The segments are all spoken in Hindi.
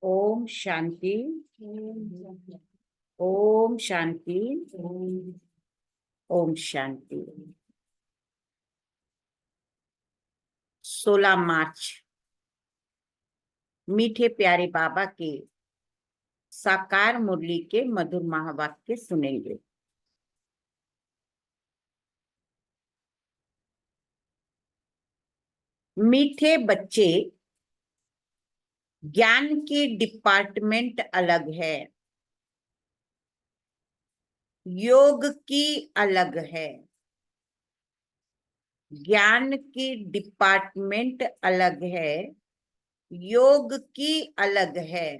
ओम शांति। ओम शांति। ओम शांति। 16 मार्च मीठे प्यारे बाबा के साकार मुरली के मधुर महावाक्य सुनेंगे। मीठे बच्चे, ज्ञान की डिपार्टमेंट अलग है, योग की अलग है। ज्ञान की डिपार्टमेंट अलग है, योग की अलग है।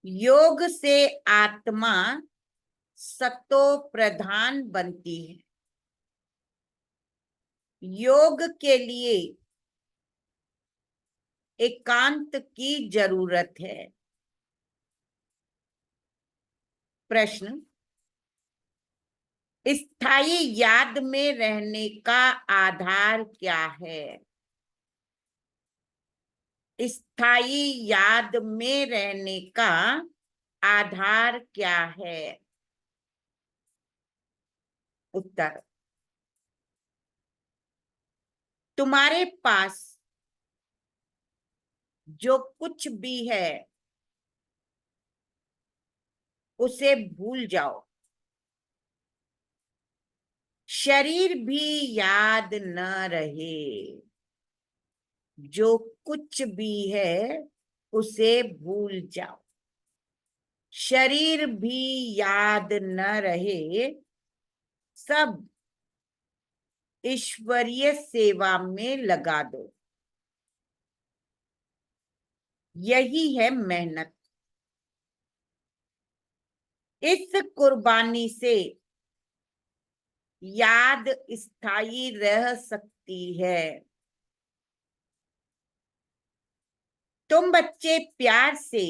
योग से आत्मा सतो प्रधान बनती है। योग के लिए एकांत की जरूरत है। प्रश्न, स्थायी याद में रहने का आधार क्या है? स्थायी याद में रहने का आधार क्या है? उत्तर, तुम्हारे पास जो कुछ भी है उसे भूल जाओ। शरीर भी याद न रहे, जो कुछ भी है उसे भूल जाओ। शरीर भी याद न रहे, सब ईश्वरीय सेवा में लगा दो। यही है मेहनत। इस कुर्बानी से याद स्थायी रह सकती है। तुम बच्चे प्यार से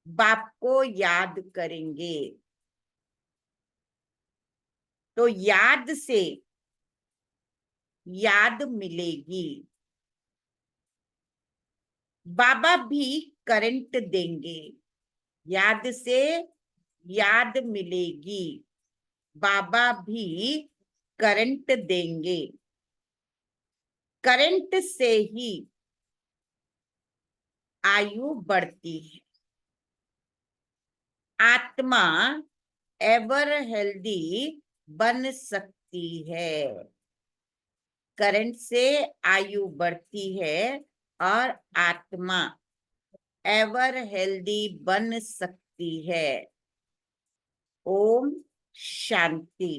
बाप को याद करेंगे तो याद से याद मिलेगी। बाबा भी करंट देंगे, याद से याद मिलेगी। बाबा भी करंट देंगे, करंट से ही आयु बढ़ती है। आत्मा एवर हेल्दी बन सकती है। करंट से आयु बढ़ती है और आत्मा एवर हेल्दी बन सकती है। ओम शांति।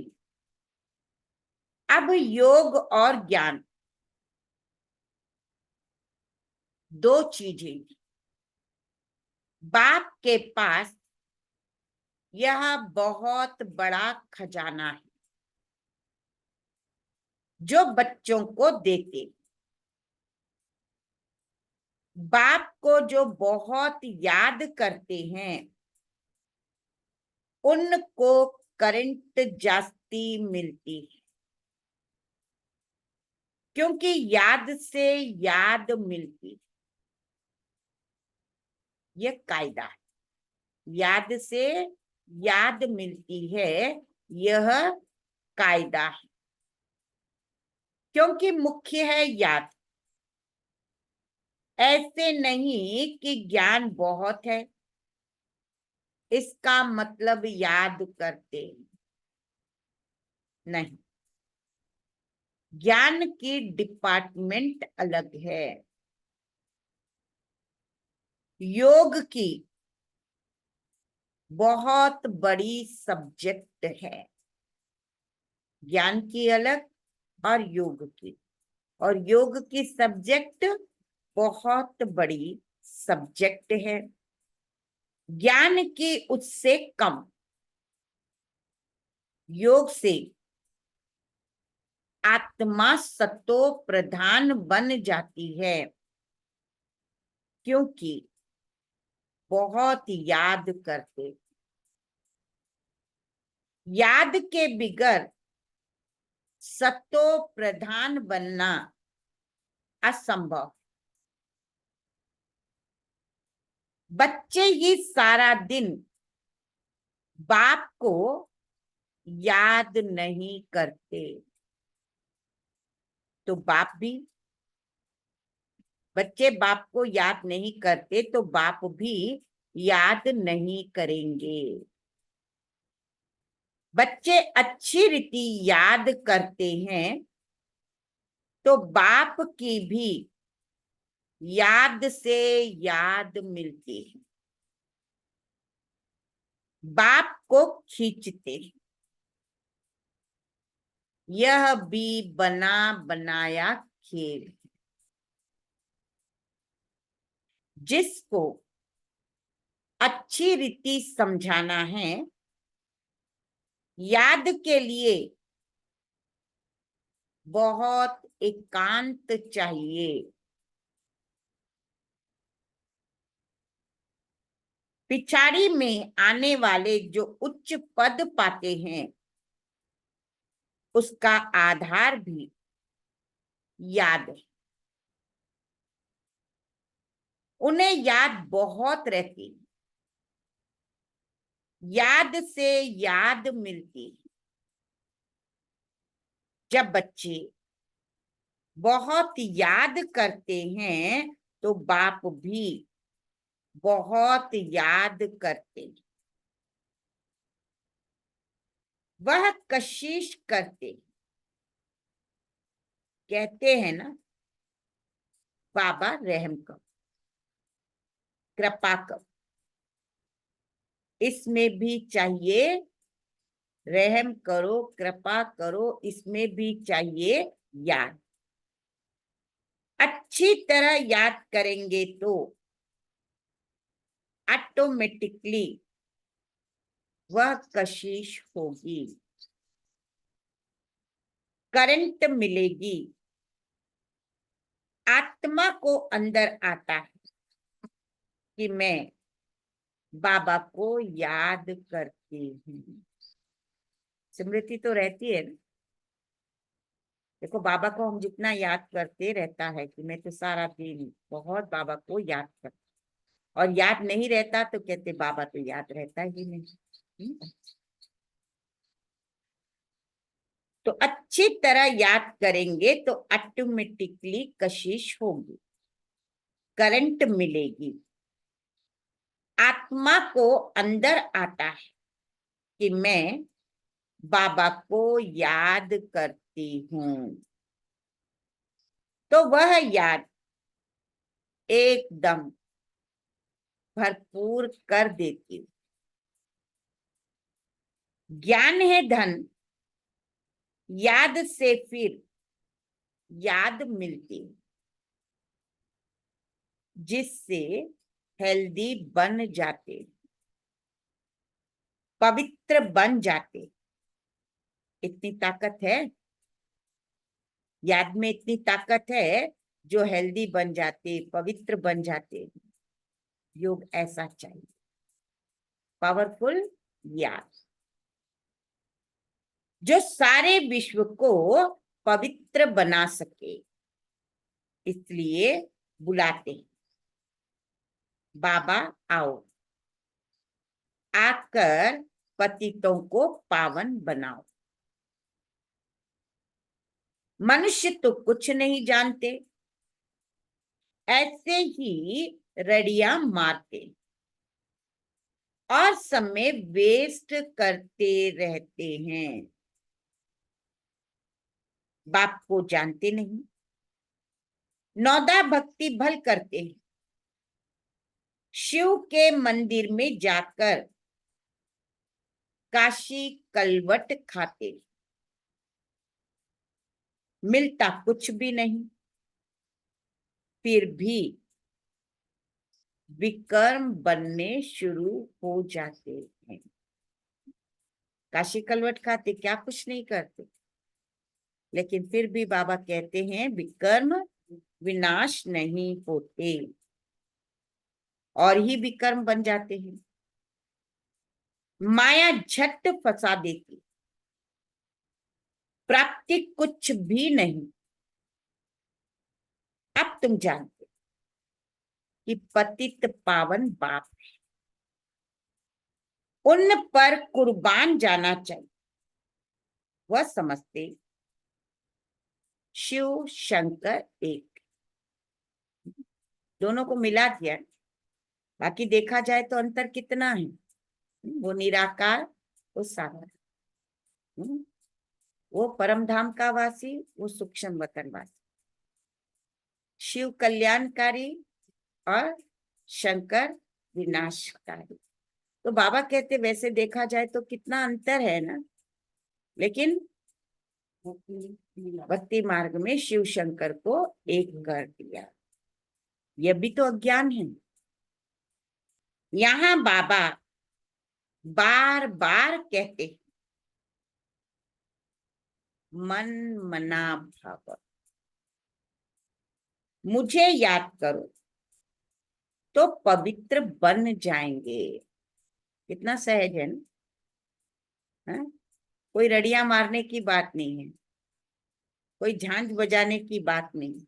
अब योग और ज्ञान दो चीजें। बाप के पास यह बहुत बड़ा खजाना है जो बच्चों को देते। बाप को जो बहुत याद करते हैं उनको करंट जास्ती मिलती है, क्योंकि याद से याद मिलती है। यह कायदा है, याद से याद मिलती है, यह कायदा है। क्योंकि मुख्य है याद। ऐसे नहीं कि ज्ञान बहुत है इसका मतलब याद करते नहीं। ज्ञान की डिपार्टमेंट अलग है, योग की बहुत बड़ी सब्जेक्ट है। ज्ञान की अलग और योग की, और योग की सब्जेक्ट बहुत बड़ी सब्जेक्ट है। ज्ञान की उससे कम। योग से आत्मा सतो प्रधान बन जाती है, क्योंकि बहुत याद करते। याद के बिगर सतो प्रधान बनना असंभव। बच्चे ही सारा दिन बाप को याद नहीं करते, तो बाप भी, बच्चे बाप को याद नहीं करते तो बाप भी याद नहीं करेंगे। बच्चे अच्छी रीति याद करते हैं तो बाप की भी याद से याद मिलती है, बाप को खींचते हैं। यह भी बना बनाया खेल, जिसको अच्छी रीति समझाना है, याद के लिए बहुत एकांत चाहिए। पिछाड़ी में आने वाले जो उच्च पद पाते हैं, उसका आधार भी याद है। उन्हें याद बहुत रहती, याद से याद मिलती। जब बच्चे बहुत याद करते हैं तो बाप भी बहुत याद करते हैं। वह कशिश करते, कहते हैं ना, बाबा रहम करो, कृपा करो। इसमें भी चाहिए रहम करो, कृपा करो, इसमें भी चाहिए याद। अच्छी तरह याद करेंगे तो ऑटोमेटिकली वह कशिश होगी, करंट मिलेगी। आत्मा को अंदर आता है कि मैं बाबा को याद करती हूँ। स्मृति तो रहती है ना। देखो, बाबा को हम जितना याद करते रहता है कि मैं तो सारा दिन बहुत बाबा को याद करती, और याद नहीं रहता तो कहते बाबा तो याद रहता ही नहीं। तो अच्छी तरह याद करेंगे तो ऑटोमेटिकली कशिश होगी, करंट मिलेगी। आत्मा को अंदर आता है कि मैं बाबा को याद करती हूँ, तो वह याद एकदम भरपूर कर देती। ज्ञान है धन, याद से फिर याद मिलती, जिससे हेल्दी बन जाते, पवित्र बन जाते। इतनी ताकत है याद में, इतनी ताकत है जो हेल्दी बन जाते, पवित्र बन जाते। योग ऐसा चाहिए, पावरफुल याद जो सारे विश्व को पवित्र बना सके। इसलिए बुलाते हैं, बाबा आओ, आकर पतितों को पावन बनाओ। मनुष्य तो कुछ नहीं जानते, ऐसे ही रड़ियां मारते और समय वेस्ट करते रहते हैं। बाप को जानते नहीं, नौदा भक्ति भल करते हैं, शिव के मंदिर में जाकर काशी कलवट खाते, मिलता कुछ भी नहीं, फिर भी विकर्म बनने शुरू हो जाते हैं। काशी कलवट खाते, क्या कुछ नहीं करते, लेकिन फिर भी बाबा कहते हैं विकर्म विनाश नहीं होते, और ही विकर्म बन जाते हैं। माया झट फंसा देती, प्राप्ति कुछ भी नहीं। अब तुम जानते कि पतित पावन बाप उन पर कुर्बान जाना चाहिए, वह समझते शिव शंकर एक, दोनों को मिला दिया। बाकी देखा जाए तो अंतर कितना है, वो निराकार, वो साकार, वो परम धाम का वासी, वो सूक्ष्म वतन वासी। शिव कल्याणकारी और शंकर विनाशकारी। तो बाबा कहते वैसे देखा जाए तो कितना अंतर है ना, लेकिन भक्ति मार्ग में शिव शंकर को एक कर दिया। यह भी तो अज्ञान है। यहाँ बाबा बार बार कहते हैं, मन मना भाव, मुझे याद करो तो पवित्र बन जाएंगे। कितना सहज है ना, है? कोई रड़िया मारने की बात नहीं है, कोई झांझ बजाने की बात नहीं,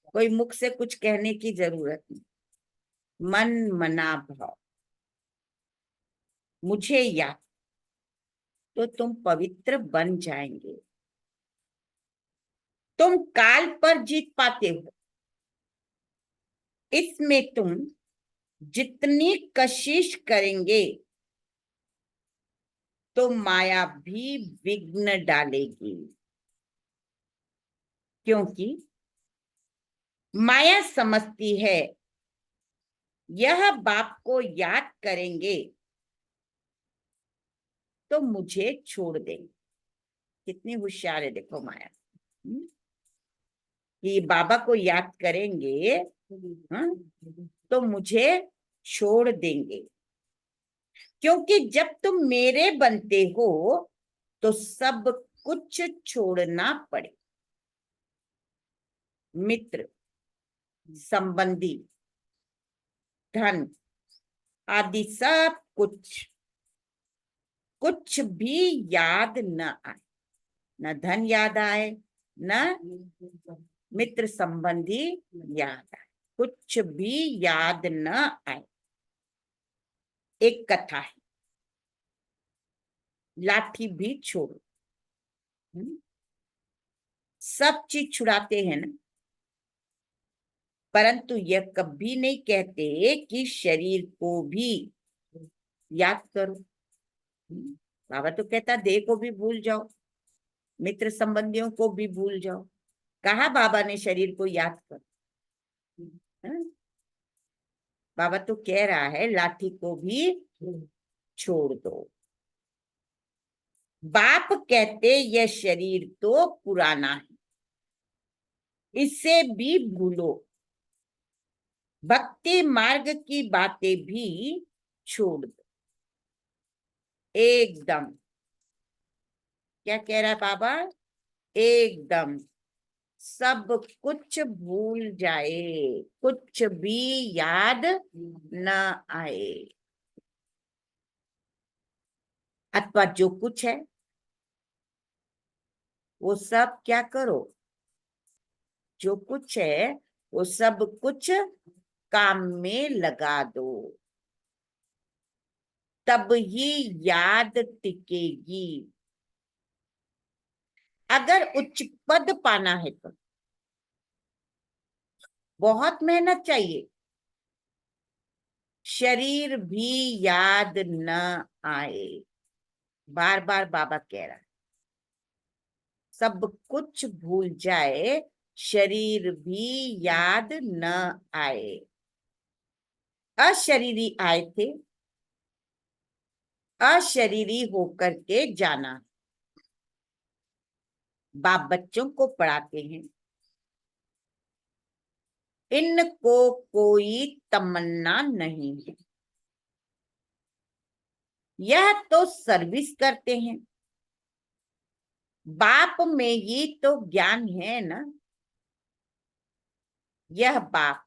कोई मुख से कुछ कहने की जरूरत नहीं। मन मना भाव, मुझे याद तो तुम पवित्र बन जाएंगे। तुम काल पर जीत पाते हो, इसमें तुम जितनी कशिश करेंगे तो माया भी विघ्न डालेगी, क्योंकि माया समझती है यह बाप को याद करेंगे तो मुझे छोड़ देंगे। कितनी होशियार है देखो माया, कि बाबा को याद करेंगे तो मुझे छोड़ देंगे, क्योंकि जब तुम मेरे बनते हो तो सब कुछ छोड़ना पड़े। मित्र, संबंधी, धन आदि सब कुछ भी याद न आए, न धन याद आए, न मित्र संबंधी याद आए, कुछ भी याद न आए। एक कथा है, लाठी भी छोड़ो। सब चीज छुड़ाते हैं ना, परंतु यह कभी नहीं कहते कि शरीर को भी याद करो। बाबा तो कहता देह को भी भूल जाओ, मित्र संबंधियों को भी भूल जाओ। कहा बाबा ने शरीर को याद कर, बाबा तो कह रहा है लाठी को भी छोड़ दो। बाप कहते यह शरीर तो पुराना है, इसे भी भूलो, भक्ति मार्ग की बातें भी छोड़ दो। एकदम, क्या कह रहा है बाबा, एकदम सब कुछ भूल जाए, कुछ भी याद न आए, अथवा जो कुछ है वो सब क्या करो, जो कुछ है वो सब कुछ काम में लगा दो, तब ही याद टिकेगी। अगर उच्च पद पाना है तो बहुत मेहनत चाहिए, शरीर भी याद न आए। बार बार बाबा कह रहा है सब कुछ भूल जाए, शरीर भी याद न आए। अशरीरी आए थे, अशरीरी होकर के जाना। बाप बच्चों को पढ़ाते हैं, इनको कोई तमन्ना नहीं है, यह तो सर्विस करते हैं। बाप में ही तो ज्ञान है ना, यह बाप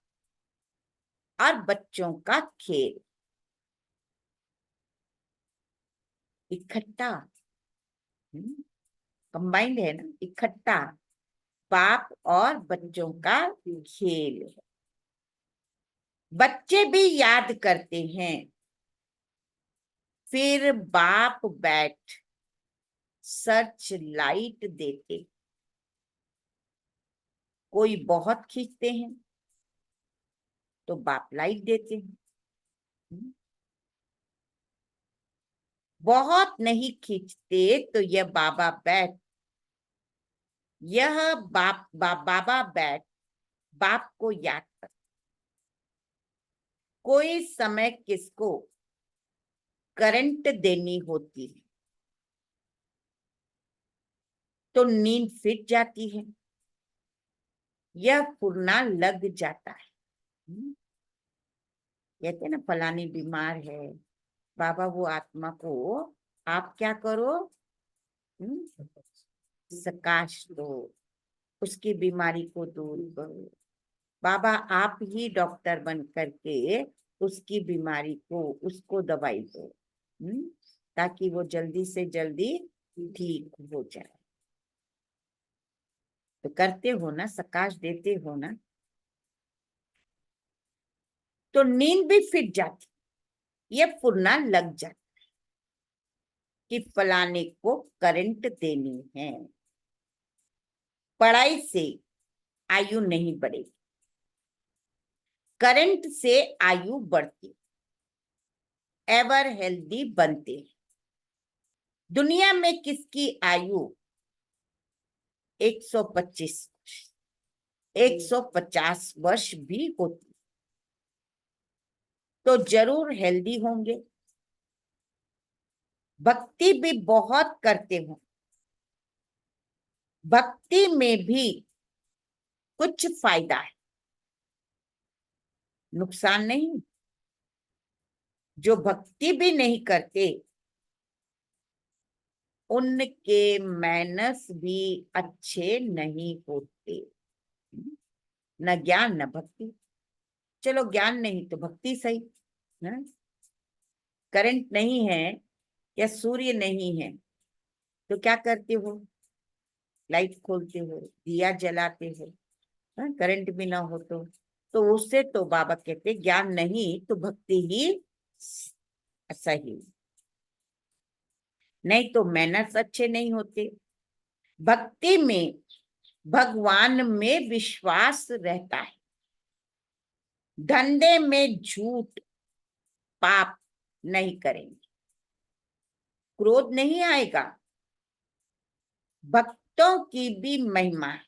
और बच्चों का खेल इकट्ठा, कंबाइंड है ना, इकट्ठा बाप और बच्चों का खेल है। बच्चे भी याद करते हैं। फिर बाप बैठ सर्च लाइट देते। कोई बहुत खींचते हैं तो बाप लाइट देते हैं। बहुत नहीं खींचते तो यह बाबा बैठ यह बाबा बैठ बाप को याद कर। कोई समय किसको करंट देनी होती है तो नींद फिट जाती है, यह फुरना लग जाता है। कहते ना फलानी बीमार है, बाबा वो आत्मा को आप क्या करो, सकाश दो, उसकी बीमारी को दूर करो। बाबा आप ही डॉक्टर बन करके उसकी बीमारी को उसको दवाई दो, ताकि वो जल्दी से जल्दी ठीक हो जाए। तो करते हो ना, सकाश देते हो ना, तो नींद भी फिट जाती, ये फुरना लग जाता कि फलाने को करंट देनी है। पढ़ाई से आयु नहीं बढ़ेगी, करंट से आयु बढ़ती, एवर हेल्दी बनते। दुनिया में किसकी आयु 125 150 वर्ष भी होती तो जरूर हेल्दी होंगे। भक्ति भी बहुत करते हो, भक्ति में भी कुछ फायदा है, नुकसान नहीं। जो भक्ति भी नहीं करते उनके मैनर्स भी अच्छे नहीं होते, न ज्ञान न भक्ति। चलो ज्ञान नहीं तो भक्ति सही है। करंट नहीं है या सूर्य नहीं है तो क्या करते हो, लाइट खोलते हो, दिया जलाते हो, करंट भी ना हो तो उससे तो बाबा कहते ज्ञान नहीं तो भक्ति ही सही, नहीं तो मैनर्स अच्छे नहीं होते। भक्ति में भगवान में विश्वास रहता है, धंधे में झूठ पाप नहीं करेंगे, क्रोध नहीं आएगा। भक्तों की भी महिमा है।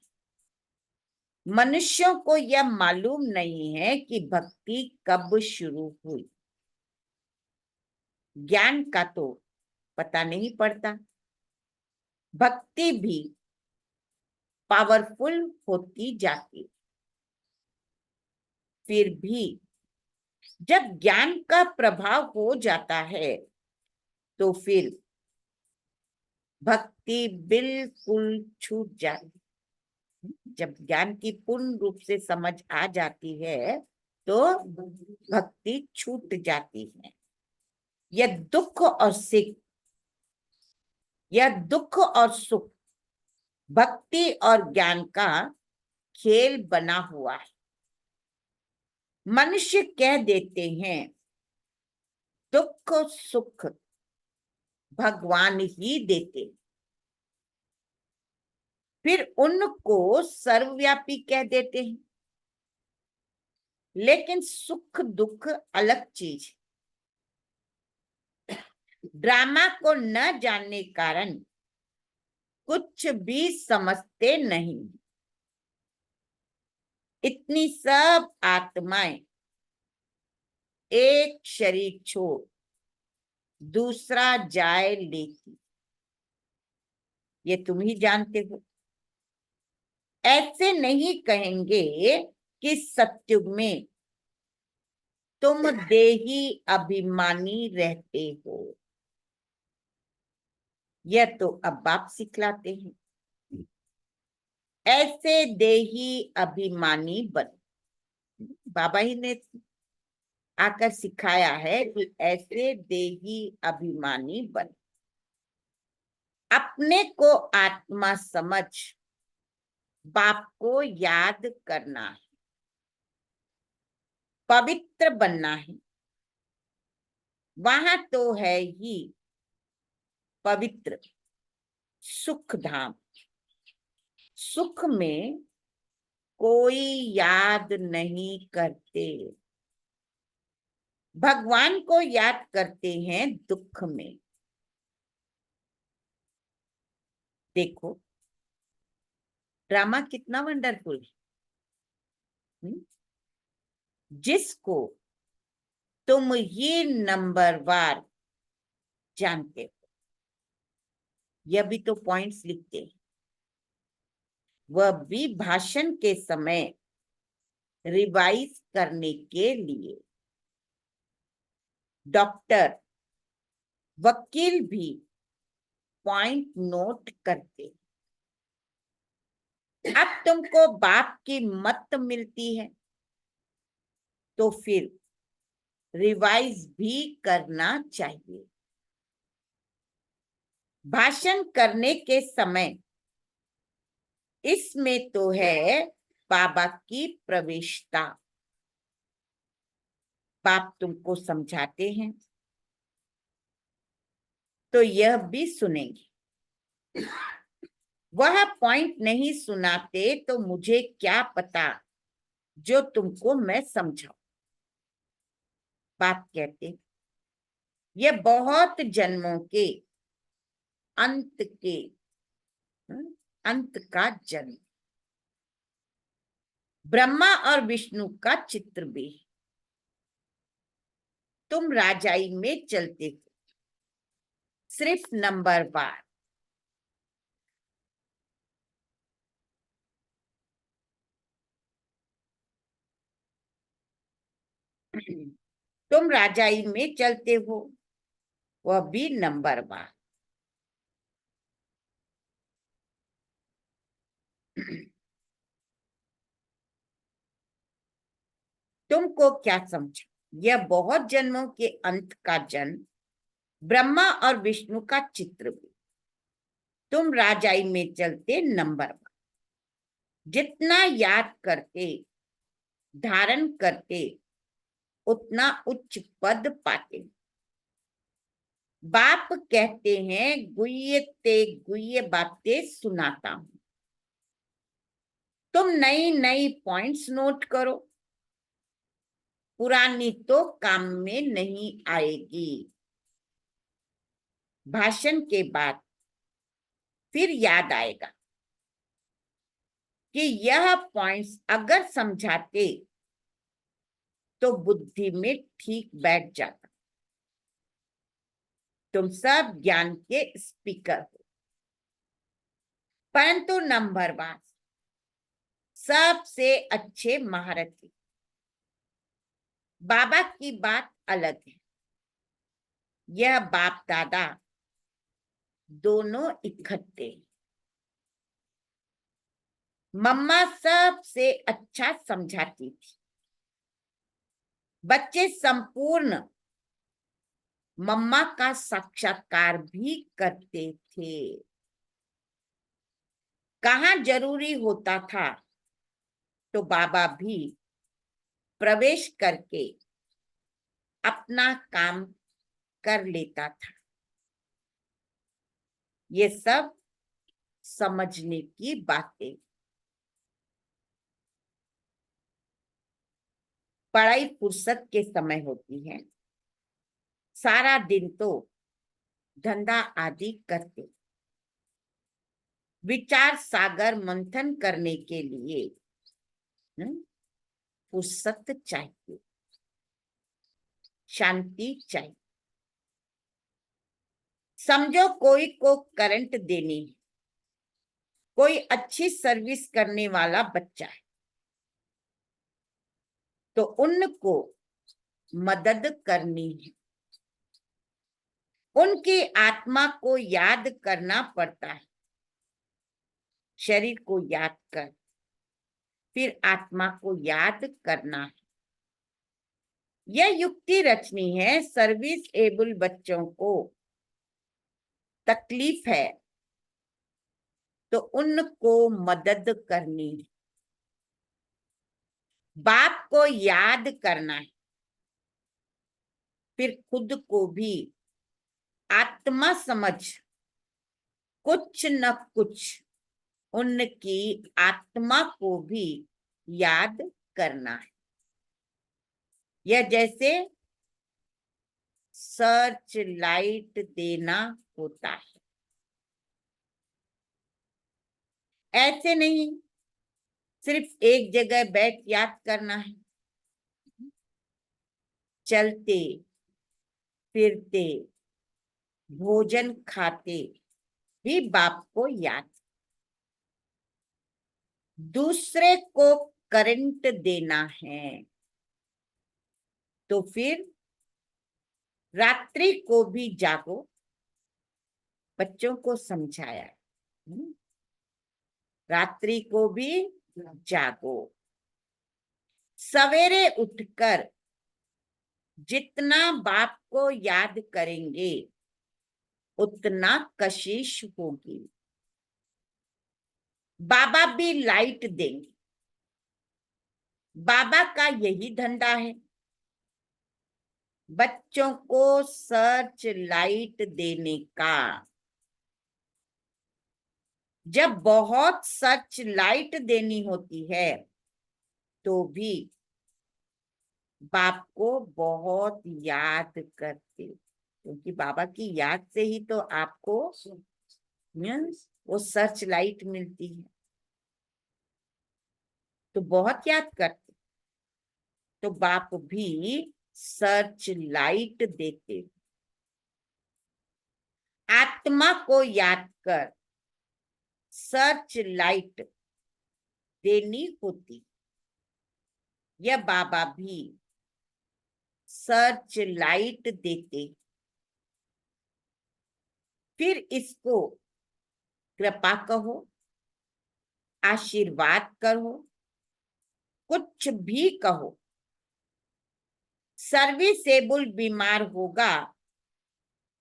मनुष्यों को यह मालूम नहीं है कि भक्ति कब शुरू हुई, ज्ञान का तो पता नहीं पड़ता। भक्ति भी पावरफुल होती जाती, फिर भी जब ज्ञान का प्रभाव हो जाता है तो फिर भक्ति बिल्कुल छूट जाती। जब ज्ञान की पूर्ण रूप से समझ आ जाती है तो भक्ति छूट जाती है। यह दुख और सुख, यह दुख और सुख भक्ति और ज्ञान का खेल बना हुआ है। मनुष्य कह देते हैं दुख सुख भगवान ही देते, फिर उनको सर्वव्यापी कह देते हैं। लेकिन सुख दुख अलग चीज है। ड्रामा को न जानने कारण कुछ भी समझते नहीं। इतनी सब आत्माएं एक शरीर छोड़ दूसरा जाए लेती, ये तुम ही जानते हो। ऐसे नहीं कहेंगे कि सत्युग में तुम देही अभिमानी रहते हो, यह तो अब बाप सिखलाते हैं। ऐसे देही अभिमानी बन, बाबा ही ने आकर सिखाया है कि ऐसे देही अभिमानी बन। अपने को आत्मा समझ बाप को याद करना है। पवित्र बनना है, वहां तो है ही पवित्र सुख धाम। सुख में कोई याद नहीं करते, भगवान को याद करते हैं दुख में। देखो ड्रामा कितना वंडरफुल है। जिसको तुम ये नंबरवार जानते हो, यह भी तो पॉइंट्स लिखते हैं, वह भी भाषण के समय रिवाइज करने के लिए। डॉक्टर वकील भी पॉइंट नोट करते। अब तुमको बाप की मत मिलती है तो फिर रिवाइज भी करना चाहिए। भाषण करने के समय इसमें तो है बाबा की प्रवेशता। बाप तुमको समझाते हैं तो यह भी सुनेंगे। वह पॉइंट नहीं सुनाते तो मुझे क्या पता जो तुमको मैं समझाऊं। बाप कहते यह बहुत जन्मों के अंत के अंत का जन्म, ब्रह्मा और विष्णु का चित्र भी। तुम राजाई में चलते हो सिर्फ नंबरवार। तुम राजाई में चलते हो, वह भी नंबरवार। तुमको क्या समझा, यह बहुत जन्मों के अंत का जन्म, ब्रह्मा और विष्णु का चित्र भी। तुम राजाई में चलते नंबरवार। जितना याद करते धारण करते उतना उच्च पद पाते। बाप कहते हैं गुह्य ते गुह्य बातें सुनाता हूं, तुम नई नई पॉइंट्स नोट करो, पुरानी तो काम में नहीं आएगी। भाषण के बाद फिर याद आएगा कि यह पॉइंट्स अगर समझाते तो बुद्धि में ठीक बैठ जाता। तुम सब ज्ञान के स्पीकर हो, परंतु नंबरवार सबसे अच्छे महारथी। बाबा की बात अलग है, यह बाप दादा दोनों इकट्ठे। मम्मा सबसे अच्छा समझाती थी, बच्चे संपूर्ण मम्मा का साक्षात्कार भी करते थे। कहाँ जरूरी होता था तो बाबा भी प्रवेश करके अपना काम कर लेता था। ये सब समझने की बातें। पढ़ाई फुर्सत के समय होती है, सारा दिन तो धंधा आदि करते। विचार सागर मंथन करने के लिए फुर्सत चाहिए, शांति चाहिए। समझो कोई को करंट देनी है, कोई अच्छी सर्विस करने वाला बच्चा है तो उनको मदद करनी है। उनकी आत्मा को याद करना पड़ता है। शरीर को याद कर फिर आत्मा को याद करना है। यह युक्ति रचनी है। सर्विस एबल बच्चों को तकलीफ है तो उनको मदद करनी है। बाप को याद करना है, फिर खुद को भी आत्मा समझ कुछ न कुछ उनकी आत्मा को भी याद करना है। यह जैसे सर्च लाइट देना होता है। ऐसे नहीं सिर्फ एक जगह बैठ याद करना है, चलते फिरते भोजन खाते भी बाप को याद। दूसरे को करंट देना है तो फिर रात्रि को भी जागो, बच्चों को समझाया। रात्रि को भी जागो, सवेरे उठकर जितना बाप को याद करेंगे उतना कशिश होगी। बाबा भी लाइट देंगे, बाबा का यही धंधा है, बच्चों को सर्च लाइट देने का। जब बहुत सर्च लाइट देनी होती है तो भी बाप को बहुत याद करते, क्योंकि बाबा की याद से ही तो आपको वो सर्च लाइट मिलती है, तो बहुत याद करते। तो बाप भी सर्च लाइट देते। आत्मा को याद कर सर्च लाइट देनी होती। यह बाबा भी सर्च लाइट देते, फिर इसको कृपा कहो, आशीर्वाद कहो, कुछ भी कहो। सर्विसेबल बीमार होगा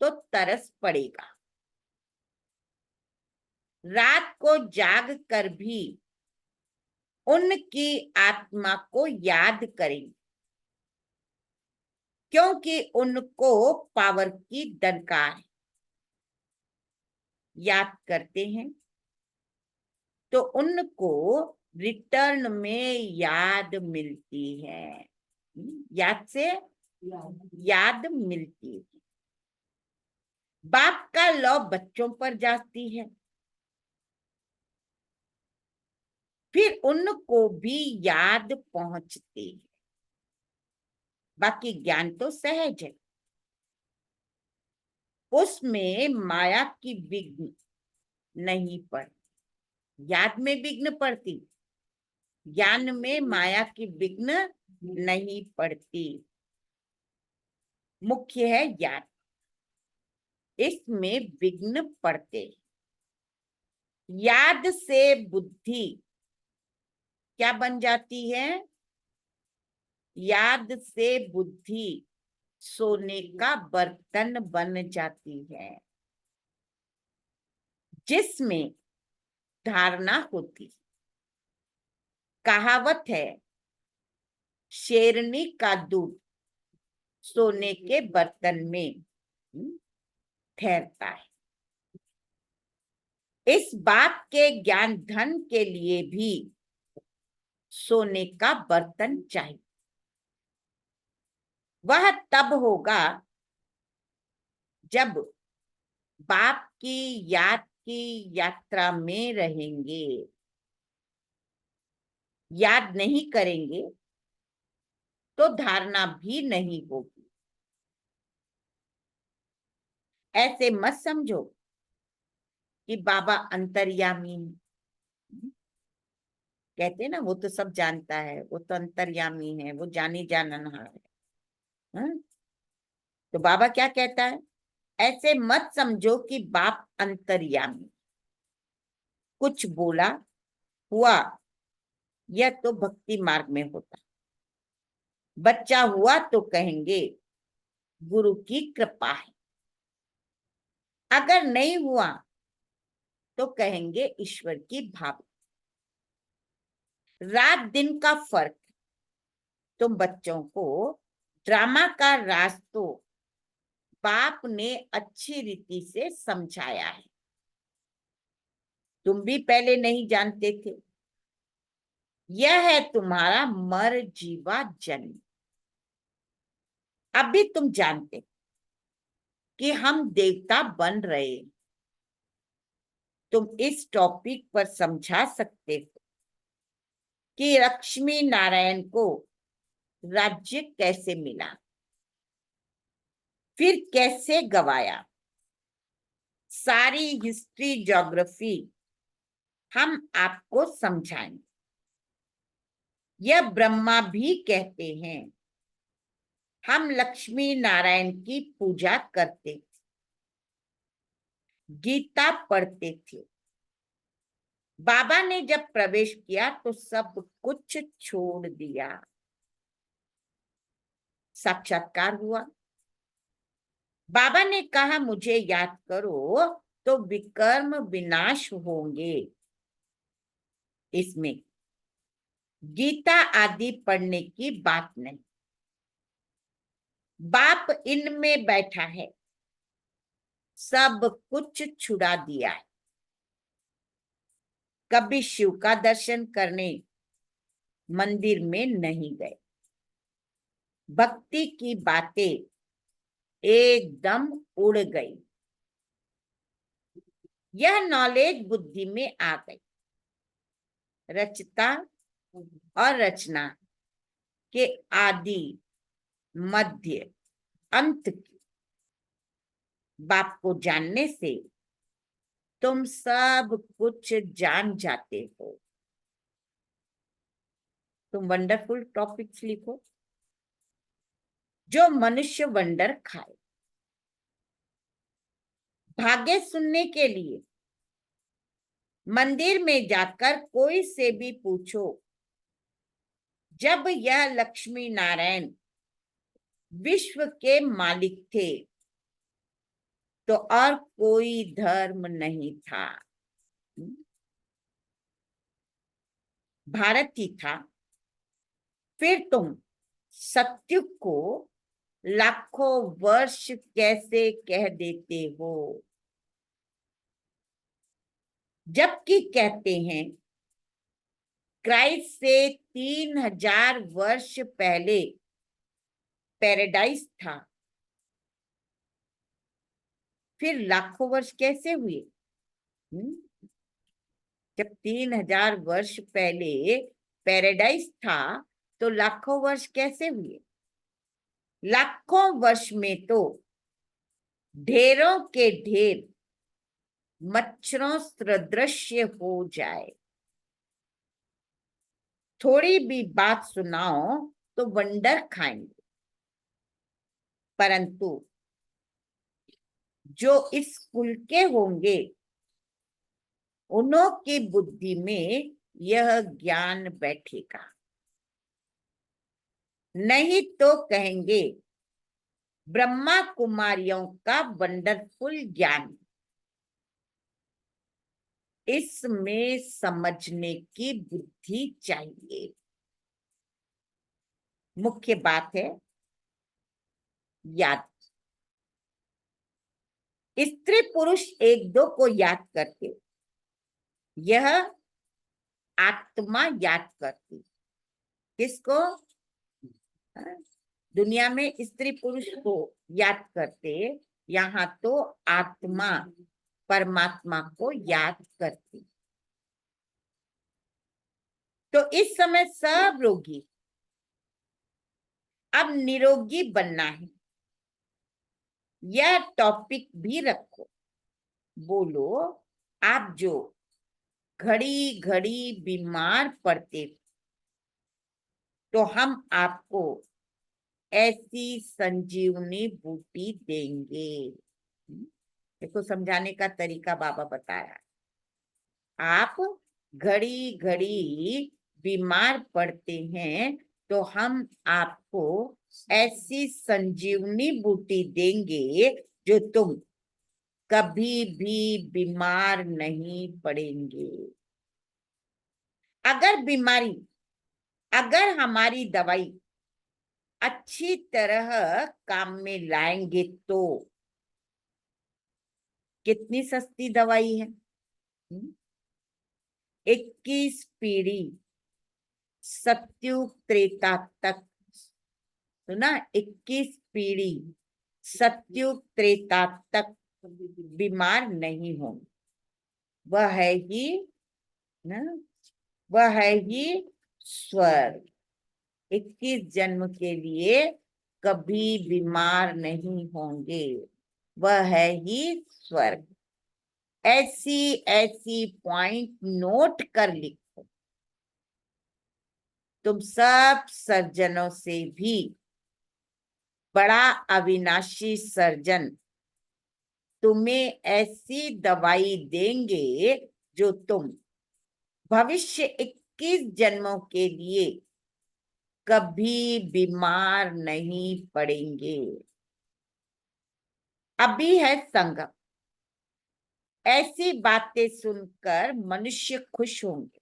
तो तरस पड़ेगा, रात को जाग कर भी उनकी आत्मा को याद करेंगे, क्योंकि उनको पावर की दरकार है। याद करते हैं तो उनको रिटर्न में याद मिलती है, याद से याद मिलती है। बाप का लौ बच्चों पर जाती है, फिर उनको भी याद पहुंचती है। बाकी ज्ञान तो सहज है, उसमें माया की विघ्न नहीं पड़ती। याद में विघ्न पड़ती, ज्ञान में माया की विघ्न नहीं पड़ती। मुख्य है याद, इसमें विघ्न पड़ते। याद से बुद्धि क्या बन जाती है? याद से बुद्धि सोने का बर्तन बन जाती है, जिसमें धारणा होती। कहावत है, शेरनी का दूध सोने के बर्तन में ठहरता है। इस बात के ज्ञान धन के लिए भी सोने का बर्तन चाहिए। वह तब होगा जब बाप की याद की यात्रा में रहेंगे। याद नहीं करेंगे तो धारणा भी नहीं होगी। ऐसे मत समझो कि बाबा अंतर्यामी है। कहते हैं ना, वो तो सब जानता है, वो तो अंतर्यामी है, वो जानी जाननहार है। हाँ? तो बाबा क्या कहता है? ऐसे मत समझो कि बाप अंतर्यामी, कुछ बोला हुआ, यह तो भक्ति मार्ग में होता। बच्चा हुआ तो कहेंगे गुरु की कृपा है, अगर नहीं हुआ तो कहेंगे ईश्वर की भावना। रात दिन का फर्क, तुम बच्चों को ड्रामा का राज तो बाप ने अच्छी रीति से समझाया है, तुम भी पहले नहीं जानते थे। यह है तुम्हारा मर जीवा जन्म। अब भी तुम जानते कि हम देवता बन रहे। तुम इस टॉपिक पर समझा सकते हो कि लक्ष्मी नारायण को राज्य कैसे मिला, फिर कैसे गवाया। सारी हिस्ट्री ज्योग्राफी हम आपको समझाएंगे। यह ब्रह्मा भी कहते हैं हम लक्ष्मी नारायण की पूजा करते थे, गीता पढ़ते थे। बाबा ने जब प्रवेश किया तो सब कुछ छोड़ दिया। साक्षात्कार हुआ। बाबा ने कहा मुझे याद करो तो विकर्म विनाश होंगे। इसमें गीता आदि पढ़ने की बात नहीं। बाप इनमें बैठा है, सब कुछ छुड़ा दिया है। कभी शिव का दर्शन करने मंदिर में नहीं गए। भक्ति की बातें एकदम उड़ गई। यह नॉलेज बुद्धि में आ गई। रचता और रचना के आदि मध्य अंत की बाप को जानने से तुम सब कुछ जान जाते हो। तुम वंडरफुल टॉपिक्स लिखो जो मनुष्य वंडर खाए। भाग्य सुनने के लिए मंदिर में जाकर कोई से भी पूछो, जब यह लक्ष्मी नारायण विश्व के मालिक थे तो और कोई धर्म नहीं था, भारत ही था। फिर तुम सत्युग को लाखों वर्ष कैसे कह देते हो, जबकि कहते हैं क्राइस्ट से 3000 वर्ष पहले पैराडाइज था। फिर लाखों वर्ष कैसे हुए? जब 3000 वर्ष पहले पैराडाइज था तो लाखों वर्ष कैसे हुए? लाखों वर्ष में तो ढेरों के ढेर मच्छरों सदृश्य हो जाए। थोड़ी भी बात सुनाओ तो वंडर खाएंगे। परंतु जो इस कुल के होंगे उन्हों की बुद्धि में यह ज्ञान बैठेगा। नहीं तो कहेंगे ब्रह्मा कुमारियों का वंडरफुल ज्ञान। इसमें समझने की बुद्धि चाहिए। मुख्य बात है याद। स्त्री पुरुष एक दो को याद करके यह आत्मा याद करती। किसको? दुनिया में स्त्री पुरुष को याद करते, यहाँ तो आत्मा परमात्मा को याद करती। तो इस समय सब रोगी, अब निरोगी बनना है। यह टॉपिक भी रखो। बोलो आप जो घड़ी घड़ी बीमार पड़ते तो हम आपको ऐसी संजीवनी बूटी देंगे। देखो समझाने का तरीका बाबा बताया। आप घड़ी घड़ी बीमार पड़ते हैं तो हम आपको ऐसी संजीवनी बूटी देंगे जो तुम कभी भी बीमार नहीं पड़ेंगे। अगर हमारी दवाई अच्छी तरह काम में लाएंगे तो कितनी सस्ती दवाई है। 21 पीढ़ी सतयुग त्रेता तक, सुना, 21 पीढ़ी सतयुग त्रेता तक बीमार नहीं होंगे। वह है ही ना, वह है ही स्वर्ग। 21 जन्म के लिए कभी बीमार नहीं होंगे, वह है ही स्वर्ग। ऐसी ऐसी पॉइंट नोट कर लिखो। तुम सब सर्जनों से भी बड़ा अविनाशी सर्जन तुम्हें ऐसी दवाई देंगे जो तुम भविष्य 21 जन्मों के लिए कभी बीमार नहीं पड़ेंगे। अभी है संगम। ऐसी बातें सुनकर मनुष्य खुश होंगे।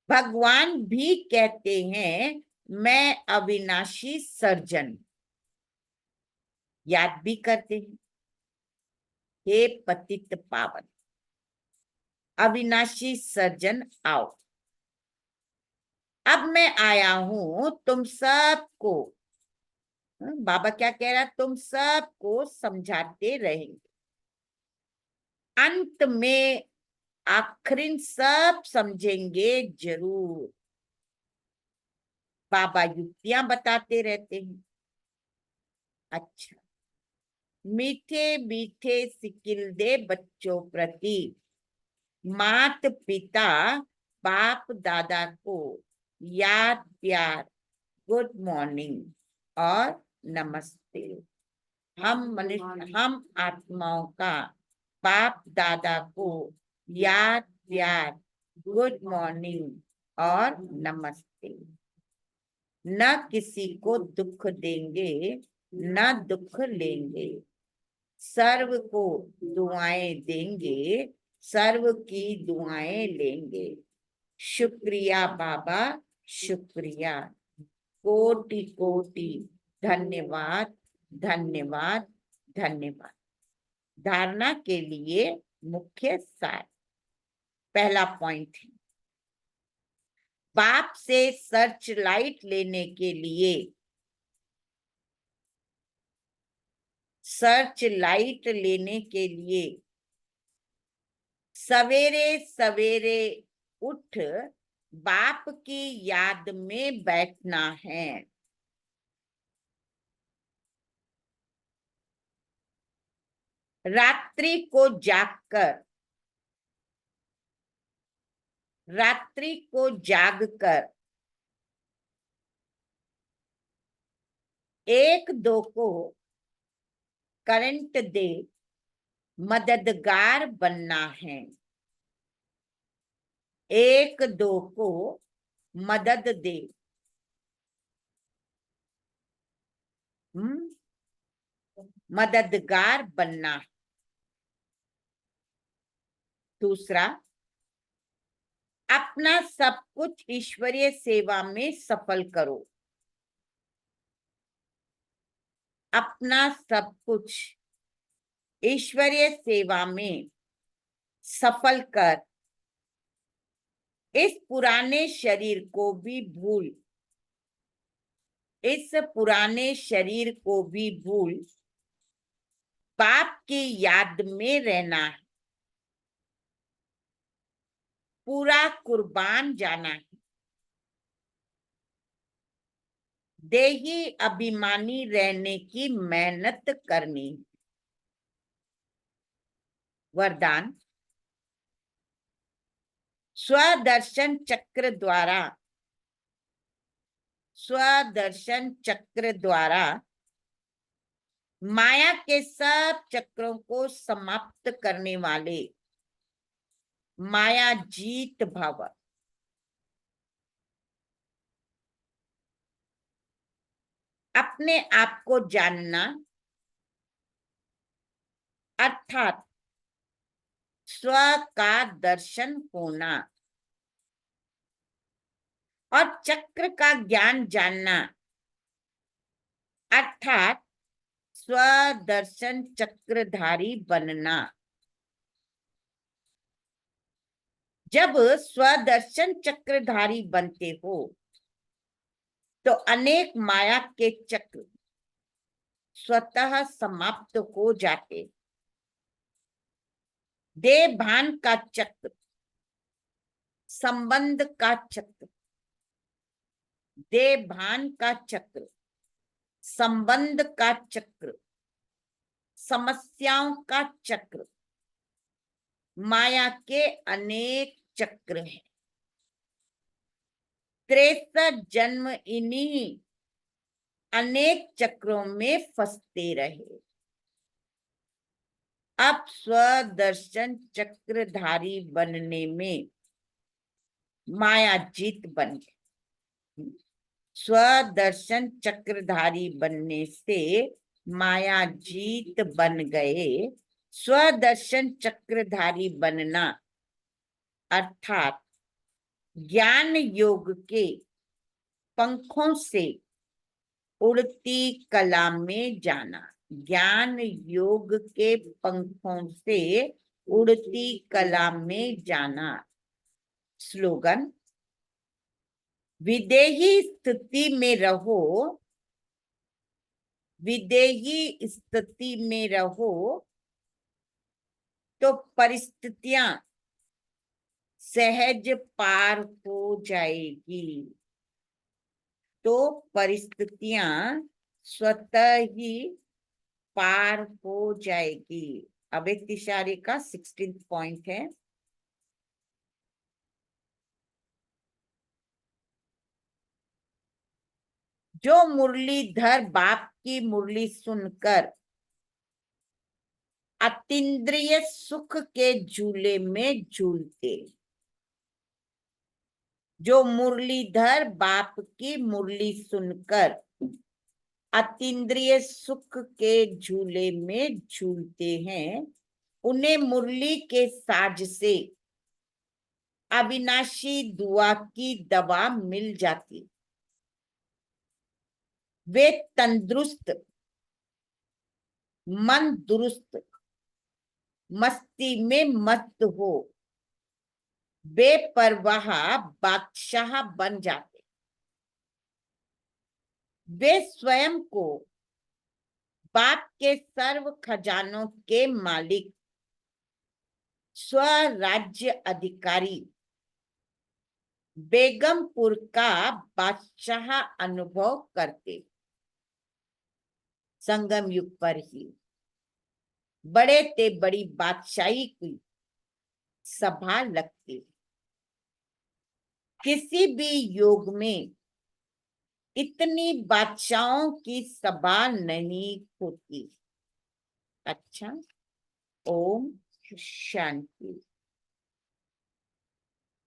भगवान भी कहते हैं मैं अविनाशी सर्जन, याद भी करते हैं, हे पतित पावन अविनाशी सर्जन आओ। अब मैं आया हूं तुम सबको, बाबा क्या कह रहा, तुम सबको समझाते रहेंगे। अंत में आखिर सब समझेंगे जरूर। बाबा युक्तियां बताते रहते हैं। अच्छा, मीठे मीठे सिकिल दे बच्चों प्रति मात पिता बाप दादा को याद प्यार, गुड मॉर्निंग और नमस्ते। हम आत्माओं का बाप दादा को याद प्यार, गुड मॉर्निंग और नमस्ते। न किसी को दुख देंगे न दुख लेंगे, सर्व को दुआएं देंगे, सर्व की दुआएं लेंगे। शुक्रिया बाबा, शुक्रिया, कोटि कोटि धन्यवाद, धन्यवाद, धन्यवाद। धारणा के लिए मुख्य सार। पहला पॉइंट है, बाप से सर्च लाइट लेने के लिए, सर्च लाइट लेने के लिए सवेरे सवेरे उठ बाप की याद में बैठना है। रात्रि को जागकर, रात्रि को जागकर एक दो को करंट दे मददगार बनना है। एक दो को मदद दे, मददगार बनना है। दूसरा, अपना सब कुछ ईश्वरीय सेवा में सफल करो। अपना सब कुछ ईश्वरीय सेवा में सफल कर इस पुराने शरीर को भी भूल, इस पुराने शरीर को भी भूल बाप की याद में रहना है। पूरा कुर्बान जाना है। देही अभिमानी रहने की मेहनत करनी। वरदान, स्वदर्शन चक्र द्वारा, स्वदर्शन चक्र द्वारा माया के सब चक्रों को समाप्त करने वाले माया जीत भव। अपने आप को जानना अर्थात स्व का दर्शन होना और चक्र का ज्ञान जानना अर्थात स्वदर्शन चक्रधारी बनना। जब स्वदर्शन चक्रधारी बनते हो तो अनेक माया के चक्र स्वतः समाप्त हो जाते। देह भान का चक्र, संबंध का चक्र, देह भान का चक्र, संबंध का चक्र, समस्याओं का चक्र, माया के अनेक चक्र हैं। 63 जन्म इन्हीं अनेक चक्रों में फंसते रहे। अब स्वदर्शन चक्रधारी बनने में माया जीत बन गई। स्वदर्शन चक्रधारी बनने से माया जीत बन गए। स्वदर्शन चक्रधारी बनना अर्थात ज्ञान योग के पंखों से उड़ती कला में जाना। ज्ञान योग के पंखों से उड़ती कला में जाना। स्लोगन, विदेही स्थिति में रहो, विदेही स्थिति में रहो तो परिस्थितियां सहज पार हो जाएगी। तो परिस्थितियां स्वतः ही पार हो जाएगी। अब एक इशारे का 16th पॉइंट है। जो मुरलीधर बाप की मुरली सुनकर अतीन्द्रिय सुख के झूले में झूलते, जो मुरलीधर बाप की मुरली सुनकर अतीन्द्रिय सुख के झूले में झूलते हैं, उन्हें मुरली के साज से अविनाशी दुआ की दवा मिल जाती। वे तंदुरुस्त, मन दुरुस्त, मस्ती में मस्त हो बेपरवाह बादशाह बन जाते। वे स्वयं को बाप के सर्व खजानों के मालिक, स्वराज्य अधिकारी, बेगमपुर का बादशाह अनुभव करते। संगम युग पर ही बड़े ते बड़ी बादशाही की सभा लगती। किसी भी योग में इतनी बादशाहों की सभा नहीं होती। अच्छा, ओम शांति।